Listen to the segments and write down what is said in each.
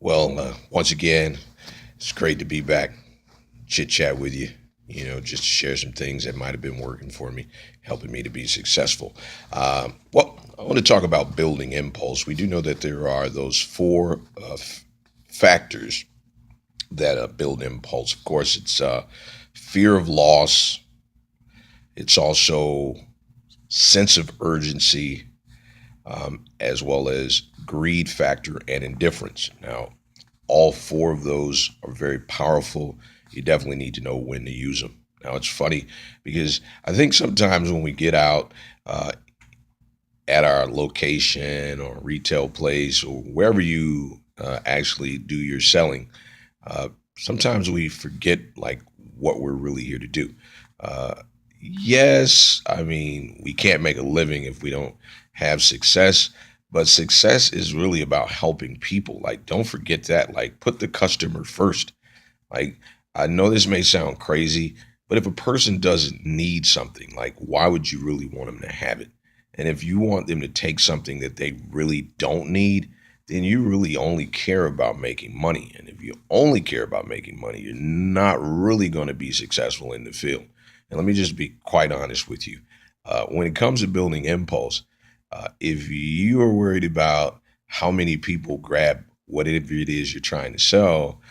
Once again, it's great to be back, chit chat with you. Just to share some things that might have been working for me, helping me to be successful. I want to talk about building impulse. We do know that there are those four factors that build impulse. Of course, it's fear of loss. It's also sense of urgency, as well as greed factor and indifference. Now, all four of those are very powerful. You definitely need to know when to use them. Now, it's funny because I think sometimes when we get out at our location or retail place or wherever you actually do your selling, uh, sometimes we forget like what we're really here to do. Uh, yes, I mean, we can't make a living if we don't have success, but success is really about helping people. Like, don't forget that. Like, put the customer first. Like, I know this may sound crazy, but if a person doesn't need something, like, why would you really want them to have it? And if you want them to take something that they really don't need, then you really only care about making money. And if you only care about making money, you're not really going to be successful in the field. And let me just be quite honest with you. When it comes to building impulse, if you are worried about how many people grab whatever it is you're trying to sell,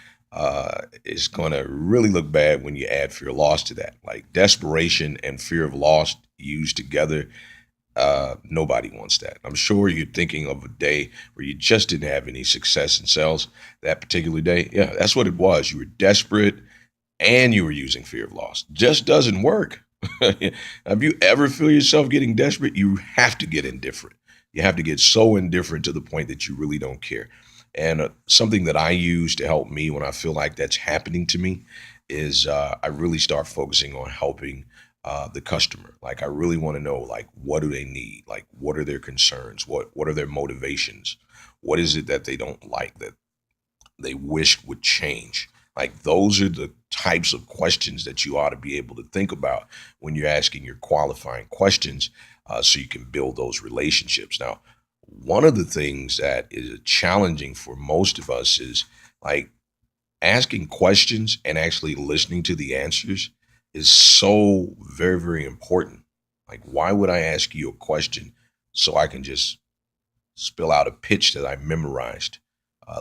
it's going to really look bad when you add fear of loss to that. Like desperation and fear of loss used together, nobody wants that. I'm sure you're thinking of a day where you just didn't have any success in sales that particular day. Yeah, that's what it was. You were desperate and you were using fear of loss. Just doesn't work. Have you ever feel yourself getting desperate? You have to get indifferent. You have to get so indifferent to the point that you really don't care. And something that I use to help me when I feel like that's happening to me is I really start focusing on helping the customer. Like I really want to know like what do they need? Like what are their concerns? What are their motivations? What is it that they don't like that they wish would change? Like those are the types of questions that you ought to be able to think about when you're asking your qualifying questions, so you can build those relationships. Now, one of the things that is challenging for most of us is like asking questions and actually listening to the answers is so very, very important. Like, why would I ask you a question so I can just spill out a pitch that I memorized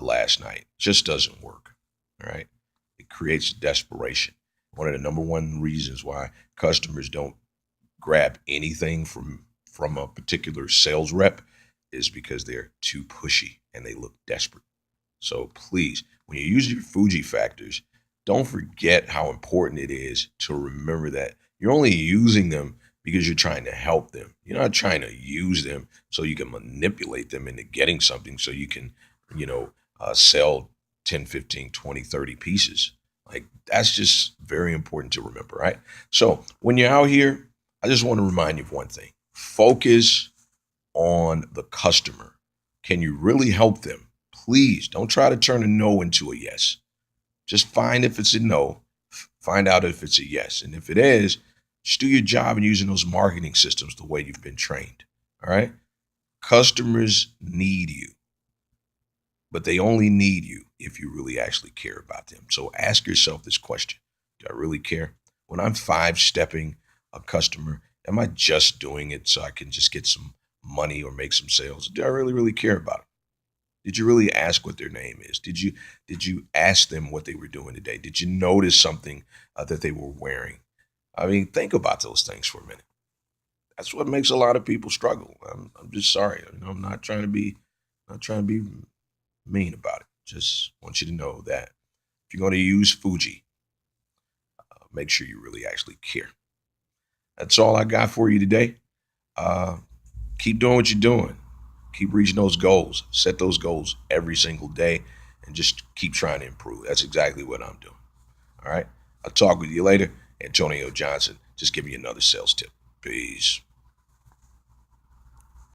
last night? Just doesn't work. All right. It creates desperation. One of the number one reasons why customers don't grab anything from a particular sales rep is because they're too pushy and they look desperate. So please, when you use your Fuji factors, don't forget how important it is to remember that you're only using them because you're trying to help them. You're not trying to use them so you can manipulate them into getting something so you can, sell 10, 15, 20, 30 pieces. Like that's just very important to remember, right? So when you're out here, I just want to remind you of one thing. Focus on the customer. Can you really help them? Please don't try to turn a no into a yes. Just find if it's a no, find out if it's a yes. And if it is, just do your job in using those marketing systems the way you've been trained. All right. Customers need you, but they only need you if you really actually care about them. So ask yourself this question. Do I really care? When I'm five stepping a customer, am I just doing it so I can just get some money or make some sales? Do I really, really care about it? Did you really ask what their name is? Did you ask them what they were doing today? Did you notice something that they were wearing? I mean, think about those things for a minute. That's what makes a lot of people struggle. I'm just sorry. I'm not trying to be mean about it. Just want you to know that if you're going to use Fuji, make sure you really actually care. That's all I got for you today. Uh, keep doing what you're doing. Keep reaching those goals. Set those goals every single day and just keep trying to improve. That's exactly what I'm doing. All right. I'll talk with you later. Antonio Johnson, just give me another sales tip. Peace.